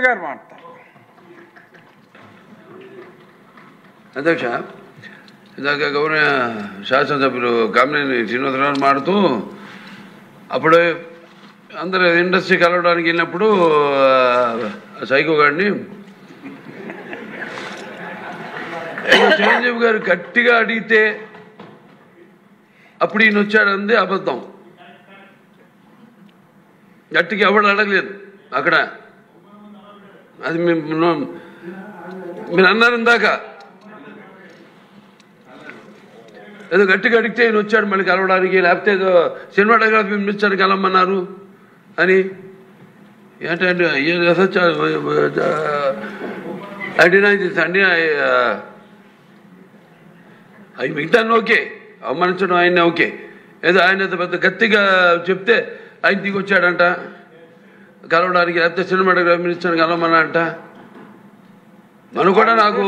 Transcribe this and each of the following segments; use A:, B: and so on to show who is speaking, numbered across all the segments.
A: గారు మాట్లాడతారు.
B: అధ్యక్ష, ఇందాక గౌరవ శాసనసభ్యులు కామినేని శ్రీనివాసరావు మాడుతూ అప్పుడు అందరూ ఇండస్ట్రీ కలవడానికి వెళ్ళినప్పుడు సైకో గారిని చిరంజీవి గారు గట్టిగా అడిగితే అప్పుడు ఈయన వచ్చాడంది అబద్ధం. గట్టిగా ఎవడు అడగలేదు అక్కడ. అది మీరు అన్నారు ఇందాక, ఏదో గట్టిగా అడిగితే ఈయన వచ్చాడు మళ్ళీ కలవడానికి, లేకపోతే ఏదో సినిమాటోగ్రఫీ పిలిపించాడు కలవమన్నారు అని. ఏంటంటే అవి మిగతా ఓకే, అవమానించడం ఆయన ఓకే. ఏదో ఆయన పెద్ద గట్టిగా చెప్తే ఆయన దిగి వచ్చాడంట కలవడానికి, లేకపోతే సినిమాటోగ్రఫీ మినిస్టర్ కలవమన్నా అంట. మనం కూడా నాకు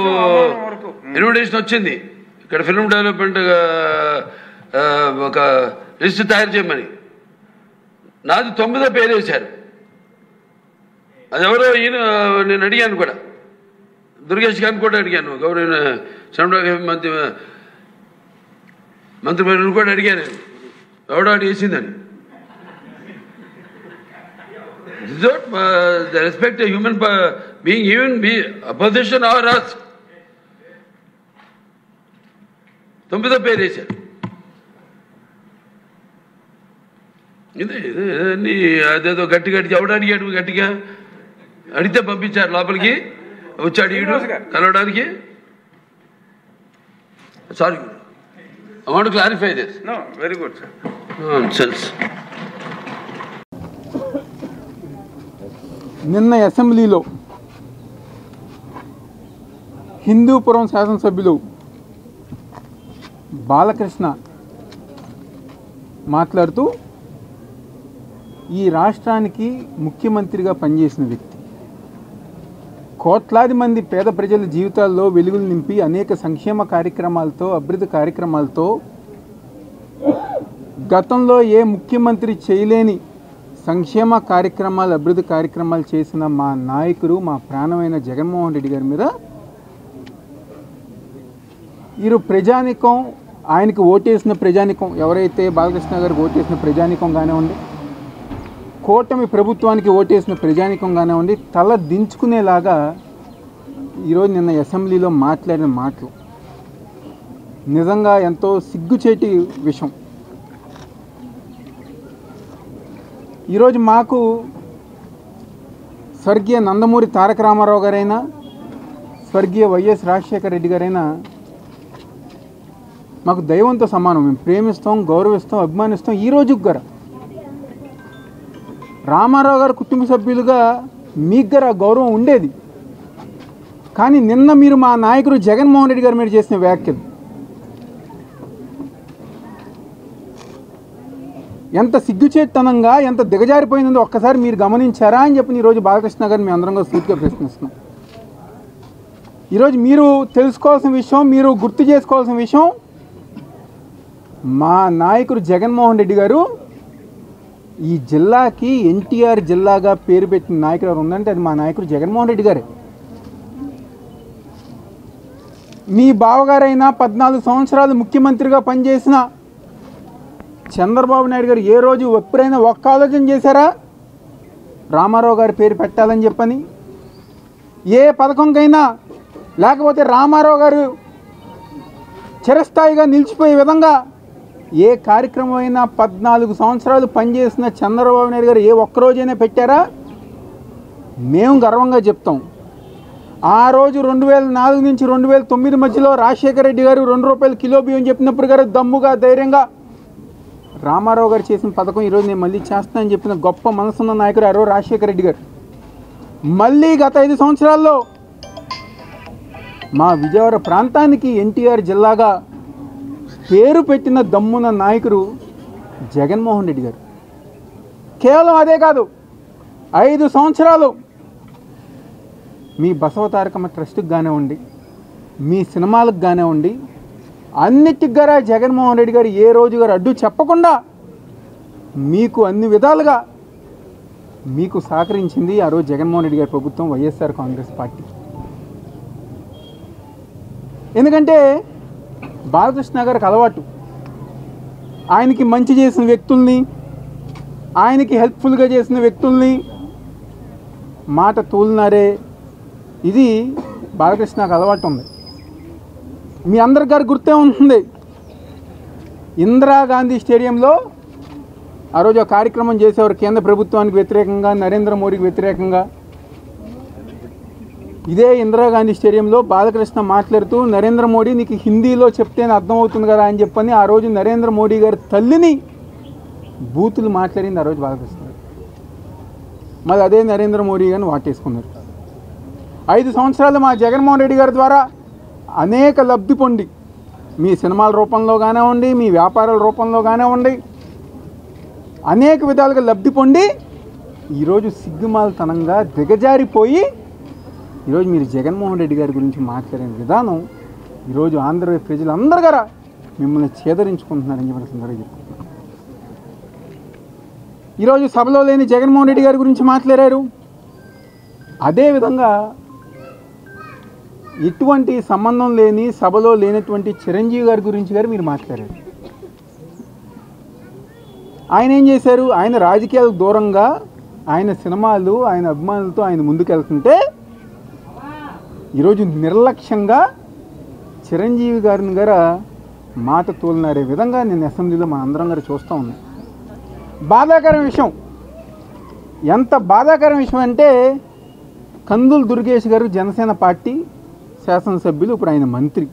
B: ఇన్విటేషన్ వచ్చింది ఇక్కడ ఫిల్మ్ డెవలప్మెంట్ ఒక లిస్ట్ తయారు చేయమని. నాది 9వ పేరు వేశారు. అది ఎవరో ఈయన నేను అడిగాను కూడా, దుర్గేష్ గారిని కూడా అడిగాను, గౌరవ సినిమాటోగ్రఫీ మంత్రివర్యులు కూడా అడిగాను, ఎవడో అడిగేసిందని. The respect a human being, even be opposition or us. 9వ పేరు వేశారు. ఇదే అదేదో గట్టిగా ఎవడు అడిగాడు, గట్టిగా అడిగితే పంపించారు లోపలికి, వచ్చాడు ఈడు కలవడానికి. Sorry, I want to clarify this.
A: No, very good, sir.
B: Nonsense.
C: నిన్న అసెంబ్లీలో హిందూపురం శాసనసభ్యులు బాలకృష్ణ మాట్లాడుతూ ఈ రాష్ట్రానికి ముఖ్యమంత్రిగా పనిచేసిన వ్యక్తి, కోట్లాది మంది పేద ప్రజల జీవితాల్లో వెలుగులు నింపి అనేక సంక్షేమ కార్యక్రమాలతో, అభివృద్ధి కార్యక్రమాలతో గతంలో ఏ ముఖ్యమంత్రి చేయలేని సంక్షేమ కార్యక్రమాలు, అభివృద్ధి కార్యక్రమాలు చేసిన మా నాయకుడు, మా ప్రాణమైన జగన్మోహన్ రెడ్డి గారి మీద ఈరోజు ప్రజానికం, ఆయనకు ఓటేసిన ప్రజానికం, ఎవరైతే బాలకృష్ణ గారికి ఓటేసిన ప్రజానికం కానివ్వండి, కూటమి ప్రభుత్వానికి ఓటేసిన ప్రజానికం కానివ్వండి, తల దించుకునేలాగా ఈరోజు నిన్న అసెంబ్లీలో మాట్లాడిన మాటలు నిజంగా ఎంతో సిగ్గుచేటి విషయం. ఈరోజు మాకు స్వర్గీయ నందమూరి తారక రామారావు గారైనా, స్వర్గీయ వైఎస్ రాజశేఖర రెడ్డి గారైనా మాకు దైవంతో సమానం. మేము ప్రేమిస్తాం, గౌరవిస్తాం, అభిమానిస్తాం. ఈ రోజుకి గారు రామారావు గారు కుటుంబ సభ్యులుగా మీకు గారు ఆ గౌరవం ఉండేది. కానీ నిన్న మీరు మా నాయకుడు జగన్మోహన్ రెడ్డి గారి మీద చేసిన వ్యాఖ్యలు ఎంత సిగ్గుచేతనంగా, ఎంత దిగజారిపోయిందో ఒక్కసారి మీరు గమనించారా అని చెప్పి ఈరోజు బాలకృష్ణ గారిని మేము అందరం సూటిగా ప్రశ్నిస్తున్నాం. ఈరోజు మీరు తెలుసుకోవాల్సిన విషయం, మీరు గుర్తు చేసుకోవాల్సిన విషయం, మా నాయకుడు జగన్మోహన్ రెడ్డి గారు ఈ జిల్లాకి ఎన్టీఆర్ జిల్లాగా పేరు పెట్టిన నాయకుడు ఎవరు ఉందంటే అది మా నాయకుడు జగన్మోహన్ రెడ్డి గారే. మీ బావగారైనా 14 సంవత్సరాలు ముఖ్యమంత్రిగా పనిచేసిన చంద్రబాబు నాయుడు గారు ఏ రోజు ఎప్పుడైనా ఒక్క ఆలోచన చేశారా రామారావు గారి పేరు పెట్టాలని చెప్పని? ఏ పథకంకైనా, లేకపోతే రామారావు గారు చిరస్థాయిగా నిలిచిపోయే విధంగా ఏ కార్యక్రమం అయినా 14 సంవత్సరాలు పనిచేసిన చంద్రబాబు నాయుడు గారు ఏ ఒక్కరోజైనా పెట్టారా? మేము గర్వంగా చెప్తాం. ఆ రోజు 2004 నుంచి 2009 మధ్యలో రాజశేఖర రెడ్డి గారు 2 రూపాయలు కిలో బియ్యం చెప్పినప్పుడు గారు దమ్ముగా, ధైర్యంగా రామారావు గారు చేసిన పథకం ఈరోజు నేను మళ్ళీ చేస్తానని చెప్పిన గొప్ప మనసున్న నాయకుడు ఆ రోజు రాజశేఖర రెడ్డి గారు. మళ్ళీ గత 5 సంవత్సరాల్లో మా విజయవాడ ప్రాంతానికి ఎన్టీఆర్ జిల్లాగా పేరు పెట్టిన దమ్మున నాయకుడు జగన్మోహన్ రెడ్డి గారు. కేవలం అదే కాదు, 5 సంవత్సరాలు మీ బసవతారకమ్మ ట్రస్ట్కి కానివ్వండి, మీ సినిమాలకు కానివ్వండి, అన్నిటికి గారా జగన్మోహన్ రెడ్డి గారు ఏ రోజు గారు అడ్డు చెప్పకుండా మీకు అన్ని విధాలుగా మీకు సహకరించింది ఆ రోజు జగన్మోహన్ రెడ్డి గారి ప్రభుత్వం, వైఎస్ఆర్ కాంగ్రెస్ పార్టీ. ఎందుకంటే బాలకృష్ణ గారికి అలవాటు, ఆయనకి మంచి చేసిన వ్యక్తుల్ని, ఆయనకి హెల్ప్ఫుల్గా చేసిన వ్యక్తుల్ని మాట తూలినారే, ఇది బాలకృష్ణకు అలవాటు ఉంది. మీ అందరి గారు గుర్తే ఉంటుంది, ఇందిరాగాంధీ స్టేడియంలో ఆ రోజు ఒక కార్యక్రమం చేసేవారు కేంద్ర ప్రభుత్వానికి వ్యతిరేకంగా, నరేంద్ర మోడీకి వ్యతిరేకంగా. ఇదే ఇందిరాగాంధీ స్టేడియంలో బాలకృష్ణ మాట్లాడుతూ, నరేంద్ర మోడీ నీకు హిందీలో చెప్తేనే అర్థమవుతుంది కదా అని చెప్పని ఆ రోజు నరేంద్ర మోడీ గారి తల్లిని బూతులు మాట్లాడింది ఆ రోజు బాలకృష్ణ. మరి అదే నరేంద్ర మోడీ గారిని వాటేసుకున్నారు. 5 సంవత్సరాలు మా జగన్మోహన్ రెడ్డి గారి ద్వారా అనేక లబ్ధి పొంది, మీ సినిమాల రూపంలో కానివ్వండి, మీ వ్యాపారాల రూపంలో కానివ్వండి, అనేక విధాలుగా లబ్ధి పొంది ఈరోజు సిగ్గుమాలతనంగా దిగజారిపోయి ఈరోజు మీరు జగన్మోహన్ రెడ్డి గారి గురించి మాట్లాడిన విధానం ఈరోజు ఆంధ్రప్రదేశ్ ప్రజలందరూ గారా మిమ్మల్ని చేదరించుకుంటున్నారని చెప్పిన సందర్భంగా చెప్తున్నారు. ఈరోజు సభలో లేని జగన్మోహన్ రెడ్డి గారి గురించి మాట్లాడారు. అదేవిధంగా ఎటువంటి సంబంధం లేని సభలో లేనటువంటి చిరంజీవి గారి గురించి గారు మీరు మాట్లాడారు. ఆయన ఏం చేశారు? ఆయన రాజకీయాలకు దూరంగా ఆయన సినిమాలు, ఆయన అభిమానులతో ఆయన ముందుకెళ్తుంటే ఈరోజు నిర్లక్ష్యంగా చిరంజీవి గారిని గారు మాట తోలినారే విధంగా నేను అసెంబ్లీలో మనందరం గారు చూస్తూ ఉన్నాం. బాధాకరం విషయం, ఎంత బాధాకరం విషయం అంటే కందుల దుర్గేష్ గారు జనసేన పార్టీ శాసనసభ్యులు, ఇప్పుడు ఆయన మంత్రి,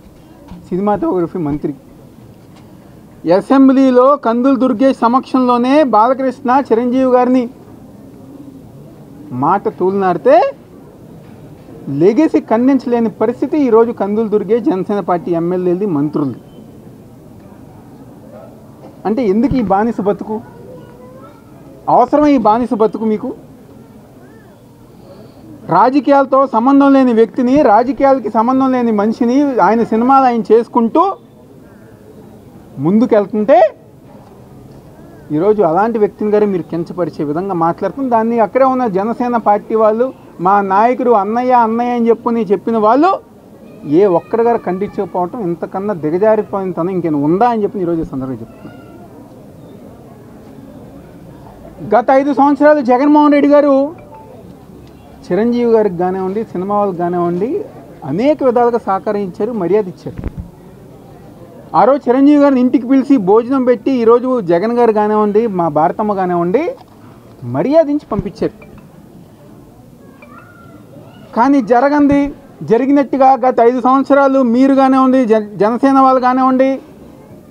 C: సినిమాటోగ్రఫీ మంత్రి. అసెంబ్లీలో కందుల దుర్గేష్ సమక్షంలోనే బాలకృష్ణ చిరంజీవి గారిని మాట తూలినాడితే లెగసి ఖండించలేని పరిస్థితి ఈరోజు కందుల దుర్గేష్ జనసేన పార్టీ ఎమ్మెల్యేది, మంత్రులు. అంటే ఎందుకు ఈ బానిస బతుకు? అవసరమే ఈ బానిస బతుకు మీకు? రాజకీయాలతో సంబంధం లేని వ్యక్తిని, రాజకీయాలకి సంబంధం లేని మనిషిని ఆయన సినిమాలు ఆయన చేసుకుంటూ ముందుకెళ్తుంటే ఈరోజు అలాంటి వ్యక్తిని గారు మీరు కించపరిచే విధంగా మాట్లాడుతుంది. దాన్ని అక్కడే ఉన్న జనసేన పార్టీ వాళ్ళు, మా నాయకుడు అన్నయ్య అన్నయ్య అని చెప్పిన వాళ్ళు ఏ ఒక్కరి గారు ఖండించకపోవటం ఇంతకన్నా దిగజారిపోయిన తనం ఇంకేమైనా ఉందా అని చెప్పి ఈరోజు సందర్భంగా చెప్తున్నారు. గత 5 సంవత్సరాలు జగన్మోహన్ రెడ్డి గారు చిరంజీవి గారికి కానివ్వండి, సినిమా వాళ్ళకి కానివ్వండి అనేక విధాలుగా సహకరించారు, మర్యాద ఇచ్చారు. ఆ రోజు చిరంజీవి గారిని ఇంటికి పిలిచి భోజనం పెట్టి ఈరోజు జగన్ గారు కానివ్వండి, మా భారతమ్మ కానివ్వండి మర్యాదించి పంపించారు. కానీ జరిగినట్టుగా గత 5 సంవత్సరాలు మీరు కానివ్వండి, జనసేన వాళ్ళు కానివ్వండి,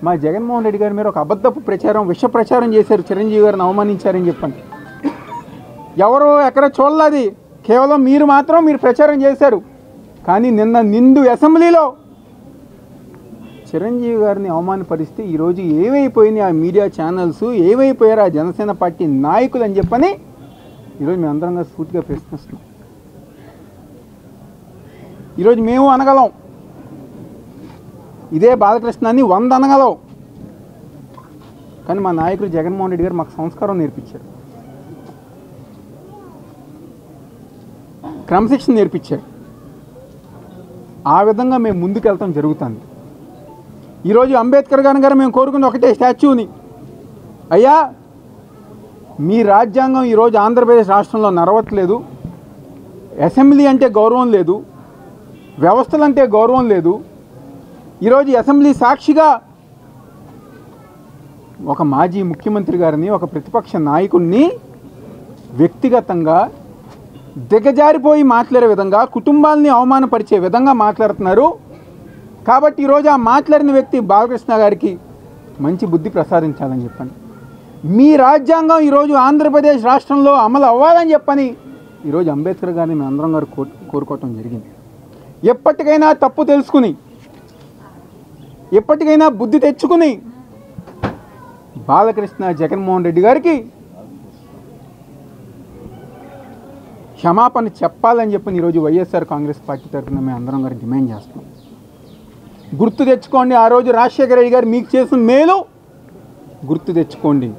C: మా జగన్మోహన్ రెడ్డి గారి మీద ఒక అబద్ధపు ప్రచారం, విష ప్రచారం చేశారు. చిరంజీవి గారిని అవమానించారని చెప్పండి. ఎవరో ఎక్కడ చూడలేదు, కేవలం మీరు మాత్రం మీరు ప్రచారం చేశారు. కానీ నిన్న నిండు అసెంబ్లీలో చిరంజీవి గారిని అవమానపరిస్తే ఈరోజు ఏమైపోయినాయి ఆ మీడియా ఛానల్స్, ఏమైపోయారు ఆ జనసేన పార్టీ నాయకులు అని చెప్పని ఈరోజు మేము అందరంగా సూటిగా ప్రశ్నిస్తున్నాం. ఈరోజు మేము అనగలం, ఇదే బాలకృష్ణాన్ని 100 అనగలం. కానీ మా నాయకుడు జగన్మోహన్ రెడ్డి గారు మాకు సంస్కారం నేర్పించారు, క్రమశిక్షణ నేర్పించారు. ఆ విధంగా మేము ముందుకెళ్తాం జరుగుతుంది. ఈరోజు అంబేద్కర్ గారు మేము కోరుకున్న ఒకటే స్టాచ్యూని, అయ్యా మీ రాజ్యాంగం ఈరోజు ఆంధ్రప్రదేశ్ రాష్ట్రంలో నడవట్లేదు, అసెంబ్లీ అంటే గౌరవం లేదు, వ్యవస్థలంటే గౌరవం లేదు. ఈరోజు అసెంబ్లీ సాక్షిగా ఒక మాజీ ముఖ్యమంత్రి గారిని, ఒక ప్రతిపక్ష నాయకుడిని వ్యక్తిగతంగా దిగజారిపోయి మాట్లాడే విధంగా, కుటుంబాలని అవమానపరిచే విధంగా మాట్లాడుతున్నారు. కాబట్టి ఈరోజు ఆ మాట్లాడిన వ్యక్తి బాలకృష్ణ గారికి మంచి బుద్ధి ప్రసాదించాలని చెప్పండి. మీ రాజ్యాంగం ఈరోజు ఆంధ్రప్రదేశ్ రాష్ట్రంలో అమలు అవ్వాలని చెప్పని ఈరోజు అంబేద్కర్ గారిని మేము అందరం గారు కోరుకోవటం జరిగింది. ఎప్పటికైనా తప్పు తెలుసుకుని, ఎప్పటికైనా బుద్ధి తెచ్చుకుని బాలకృష్ణ జగన్మోహన్ రెడ్డి గారికి క్షమాపణ చెప్పాలని చెప్పని ఈరోజు వైఎస్ఆర్ కాంగ్రెస్ పార్టీ తరఫున మేము అందరం గారు డిమాండ్ చేస్తున్నాం. గుర్తు తెచ్చుకోండి, ఆ రోజు రాజశేఖర రెడ్డి గారు మీకు చేసిన మేలు గుర్తు తెచ్చుకోండి.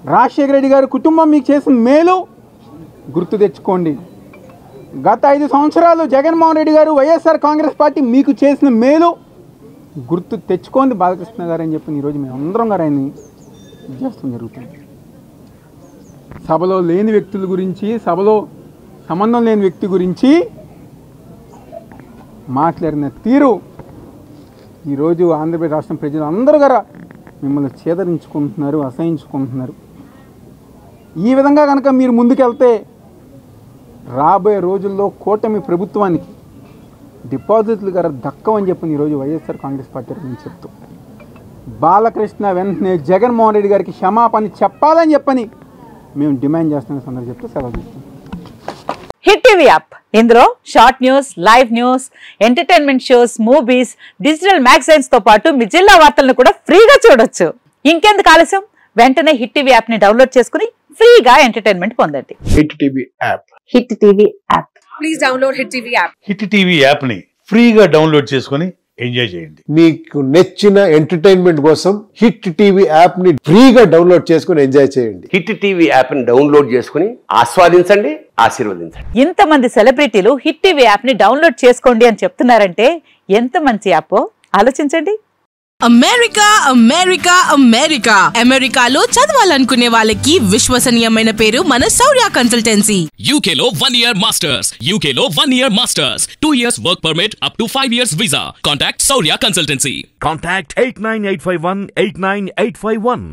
C: రాజశేఖర రెడ్డి గారి కుటుంబం మీకు చేసిన మేలు గుర్తు తెచ్చుకోండి. గత 5 సంవత్సరాలు జగన్మోహన్ రెడ్డి గారు వైఎస్ఆర్ కాంగ్రెస్ పార్టీ మీకు చేసిన మేలు గుర్తు తెచ్చుకోండి బాలకృష్ణ గారు అని చెప్పి ఈరోజు మేము అందరం గారు ఆయన్ని చేస్తాం జరుగుతుంది. సభలో లేని వ్యక్తుల గురించి, సభలో సంబంధం లేని వ్యక్తి గురించి మాట్లాడిన తీరు ఈరోజు ఆంధ్రప్రదేశ్ రాష్ట్రం ప్రజలు అందరూ గారా మిమ్మల్ని చేదరించుకుంటున్నారు, అసహించుకుంటున్నారు. ఈ విధంగా కనుక మీరు ముందుకెళ్తే రాబోయే రోజుల్లో కూటమి ప్రభుత్వానికి డిపాజిట్లు గారు దక్కవని చెప్పి ఈరోజు వైఎస్ఆర్ కాంగ్రెస్ పార్టీ నేను చెప్తూ బాలకృష్ణ వెంటనే జగన్మోహన్ రెడ్డి గారికి క్షమాపణ చెప్పాలని చెప్పని మేము డిమాండ్ చేస్తున్న సందర్భం చెప్తూ సెలవు తీసుకుంటాం.
A: హిట్ టీవీ యాప్, ఇందులో short news, live news, entertainment shows, movies, digital magazines తో పాటు మీ జిల్లా వార్తలను కూడా ఫ్రీగా చూడొచ్చు. ఇంకెందుకు ఆలస్యం, వెంటనే హిట్ టీవీ యాప్ ని డౌన్లోడ్ చేసుకుని ఫ్రీగా ఎంటర్టైన్మెంట్ పొందండి.
D: Hit TV app.
A: Hit TV app.
E: Please download hit TV app.
F: Hit TV app ని ఫ్రీగా డౌన్లోడ్ చేసుకుని ఎంజాయ్ చేయండి.
D: మీకు నచ్చిన ఎంటర్టైన్మెంట్ కోసం హిట్ టీవీ యాప్ ని ఫ్రీగా డౌన్లోడ్ చేసుకుని ఎంజాయ్ చేయండి.
G: హిట్ టీవీ యాప్ ని డౌన్లోడ్ చేసుకుని ఆస్వాదించండి, ఆశీర్వదించండి.
A: ఇంతమంది సెలబ్రిటీలు హిట్ టీవీ యాప్ ని డౌన్లోడ్ చేసుకోండి అని చెప్తున్నారంటే ఎంత మంచి యాప్ ఆలోచించండి.
E: అమెరికా అమెరికా అమెరికా అమెరికాలో చదవాలనుకునే వాళ్ళకి విశ్వసనీయమైన పేరు మన శౌర్య కన్సల్టెన్సీ.
H: UK లో 1 year masters, UK లో 1 year masters, 2 years work permit up to 5 years visa. Contact Saurya Consultancy.
I: Contact 89851 89851.